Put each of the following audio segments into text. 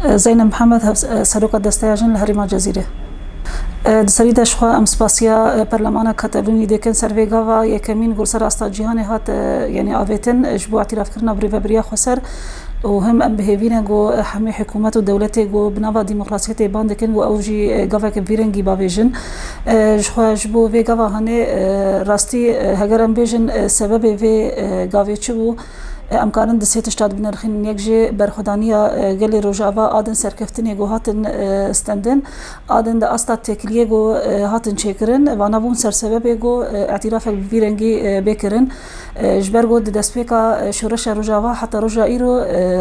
زينب محمد سروق دستياجن لهريما جزيرة دسری دشخوا ام سپاسیا پارلمان کاتالونی دکن سروی گاوا یکمین گرسر استا جهان هات یعنی آویتن جبو اعتراف کرنا بریا خسر وهم ام بهوینا جو حمي حكومات ودولته جو بنوا ديمقراطيه باندكن جو اوجي غافا كبيرنجي باويجن جبو في غافا هني راستي هگرم بيجن سبب في غافيچو امکانن دسیت اشتاد بنرخین یکجه برخدانیا گلی روجاوا آدن سرکفتنی گو هاتن استندن آدن دا استا تکلیه گو هاتن چکرن و نبون سرسبب گو اعتراف بیرنگی بکرن جبر گو دستپیکا شورش روجاوا حتی روجا ایرو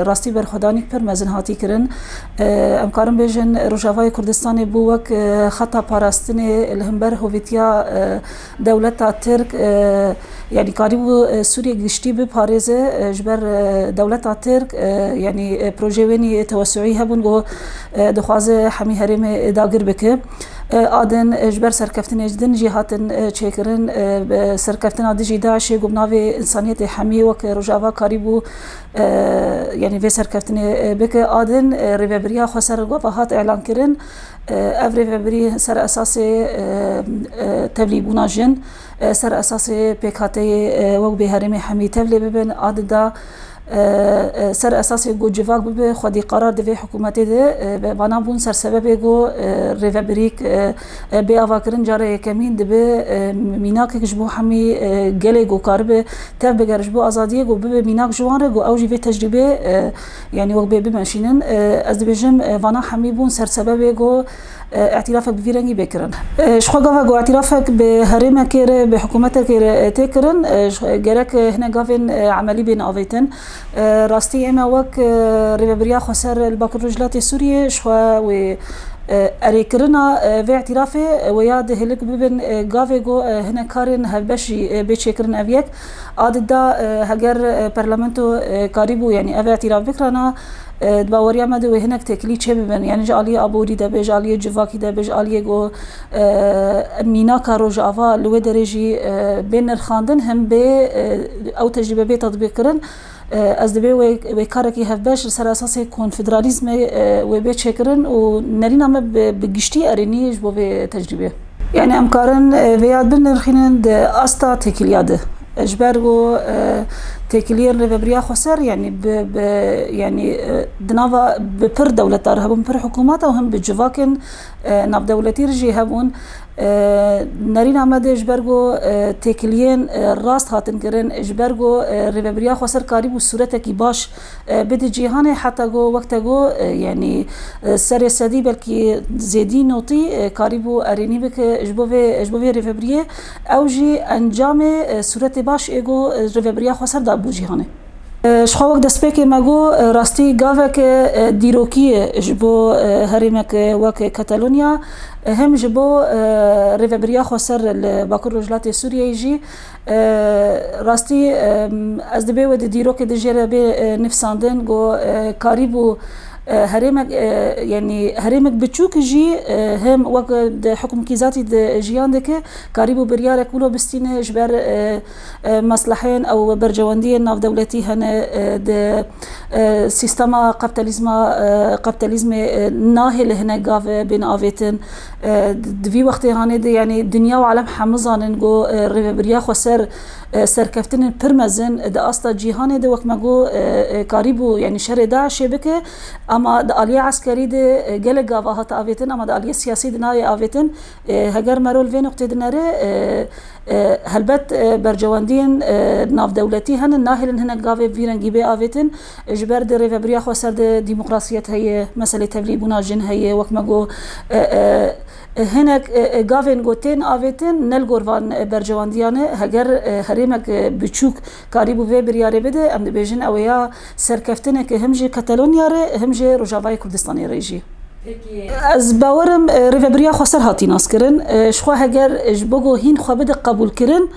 راستی برخدانی پر مزن هاتی کرن امکانن بیجن روجاوای کردستان بو وک خطا پاراستن الهمبر هویتیا دولتا ترک يعني قريب سوريا جشتي بباريزة جبر دولة ترك يعني بروجيويني توسعي هبون جو دخوازه حمي هرم داغر بك آدن جبر سركفتن جدن جهاتن تشكرن سركفتن عادي داعش جبناوي إنسانية حمي وك رجاوا قريبو يعني في سركفتن بك آدن ريفبريا خسر وفهات إعلان كرن ريفبري سر أساس تبليبونا جن سر أساس بكاتي وق بهرم حمي تبلي ببن آددا سر اساس گو جواک به خودی قرار دوی حکومتی ده بنا بون سر سبب گو ریوبریک به اواکرن جاره کمین ده به میناک جبو حمی گله گو کارب تب بگرج بو آزادی گو به میناک جوان گو اوجی به تجربه یعنی وق به ماشینن از دبجم وانا حمی بون سر سبب گو اعترافك بفيرنجي بكرن شخوغا جو اعترافك بهرمه كير بحكومتك كير تكرن جرك هنا غافن عملي بين اويتن راستي اما وك ريبريا خسر الباكروجلات سوريا شوا و اريكرنا في اعترافه وياد هلك ببن غافيغو هنا كارن هبشي بيتشكرن افيك عاددا هجر برلمانتو قريبو يعني افي اعتراف بكرنا باوريا مد وهناك تكلي تشي ببن يعني جالي ابوري ده بجالي جواكي ده بجالي جو مينا كاروج افا لو درجي بين الخاندن هم به او تجربه به تطبيق كرن از دبي وكاركي هفباش سر اساس كونفدراليزم وبيت شكرن ونرينا ما بجشتي اريني جبو بتجربه يعني امكارن وياد بنرخين استا تكلياده اجبرغو تكلير ريبريا خسر يعني يعني دنافا ببر دولة هبون بر حكومات وهم بجواكن ناف دولتي رجي هبون نرين عمد اجبرغو تكليين راست هاتن كرن اجبرغو ريبريا خسر قريب صورتك باش بد جهان حتى جو وقت جو يعني سر سدي بلكي زيدي نوتي قريبو اريني بك اجبوفي ريبريا اوجي انجام صورت باش ايجو ريبريا خسر دا بو جهانه شخوك دسبيك ماغو راستي غافك ديروكي جبو هرمك وك كاتالونيا هم جبو ريفبريا خسر الباكور رجلات سوريا يجي راستي از دبي ود ديروك دجيره به نفساندن جو قريبو هرمك يعني هرمك بتشوك جي هم وقت حكم كيزاتي جيان دك قريبو بريار كله بستين جبر مصلحين او برجوانديه ناف دولتي هنا د سيستما كابيتاليزم ناهل هنا غاف بين افيتن في وقت هاني يعني دنيا وعالم حمزان جو ريبريا خسر سركفتن برمزن د استا جيهان د وقت ماغو قريبو يعني شر داعش بك اما د آلية عسكري د جل غاف هات افيتن اما د آلية سياسي دناي افيتن هجر مرول في نقطه دناره هلبت برجواندين ناف دولتي هن ناهلن هنا غاف فيرنجي بي افيتن جبر د ريبريا خسر د ديمقراطيه هي مساله تبليبونا جن هي وقت ماغو هناك غافن غوتين افيتن نلغورفان برجوانديانه هجر هرمك بچوك قريبو في برياره بده ام بيجن اويا سركفتنه که همجه کاتالونیا ره همجه روجاوای کردستان ريجي از باورم ريفبريا خسر هاتي ناس كرن شخوا هجر جبوغو هين خو بده قبول كرن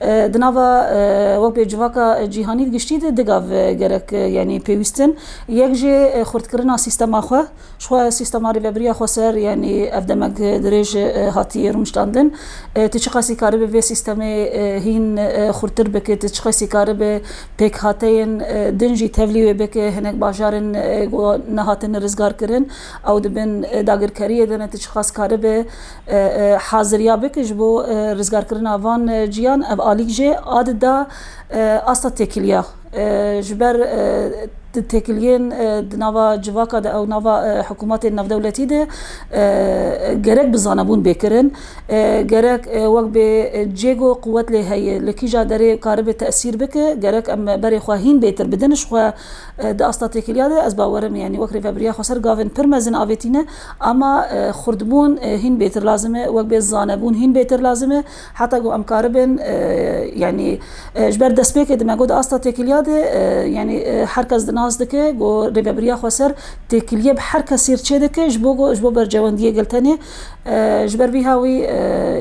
دناوا وەک بێ civaka cîhanî giştî de digav gerek yanî pêwîstin yek jê xurtkirina sîstema xwe ji xwe sîstema rêveberiya Xweser yanî ev demek dirêj hatiye rûniştandin tu çi qasî karibe vê sîstemê hîn xurtir bike tu çi qasî karibe pêkhateyên din jî tevlî wê bike hinek bajarên nehatin rizgarkirin ew dibin dagirkeriyê de ne tu çi qas karibe haziriya bike ji bo rizgarkirina van ciyan ev alîk jê adida asta têkiliya ji ber têkiliyên di nava civaka de ew nava hikûmetên navdewletî de gerek bi zanebûn bêkirin gerek wek bê cêgo quwet lê heye li kîja derê karibe te'sîr bike gerek em berê xwe hîn bêtir bidin ji xwe di asta têkiliya de ez bawerim yanî wek rêveberiya Xweser gavên pir mezin avêtîne ama xurdbûn hîn bêtir lazim e wek bê zanebûn hîn bêtir lazim e heta got em karibin yanî ji ber destpêkê dime got di asta têkiliya de yanî her kes di nas dike got rêveberiya Xweser têkiliye bi her kesî çê dike ji bo bercewendiyê giltenê ji ber vî hawî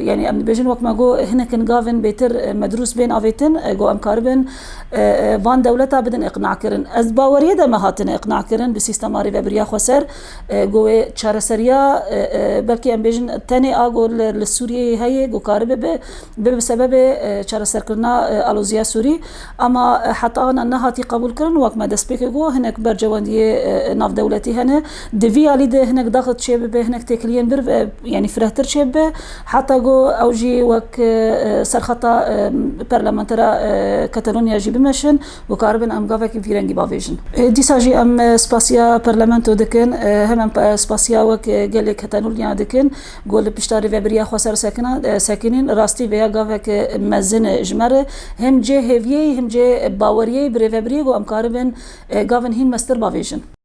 yanî em dibêjin wek me got hinekin gavên bêtir medrûs bên avêtin got em karibin van dewleta bidin iqnakirin ez baweriye de me hatine iqnakirin bi sîstema rêveberiya Xweser got wê çareseriya belkî em bêjin tenê a got li Sûriyeyê heye got karibe bi sebebê çareserkirina aloziya Sûrî ama heta nehatî qebûlkirin wek me destpêkê got hinek bercewendiyê navdewletî hene di vî alî de hinek daxit çê bibe hinek têkiliyên bir yanî firehtir çê bibe heta got ew jî wek serxeta parlamentera Katalûnya jî bimeşin got karibin em gavekî vî rengî bavêjin dîsa jî em spasiya parlamento dikin hem em spasiya wek gelê Katalûnya dikin got li pişta rêveberiya Xweser sekinîn rastî vêya gavek mezin ji me re hem cê hêviyeyê hem cê baweriyê bi rêveberiyê got em karibin gavên hîn mestir bavêjin.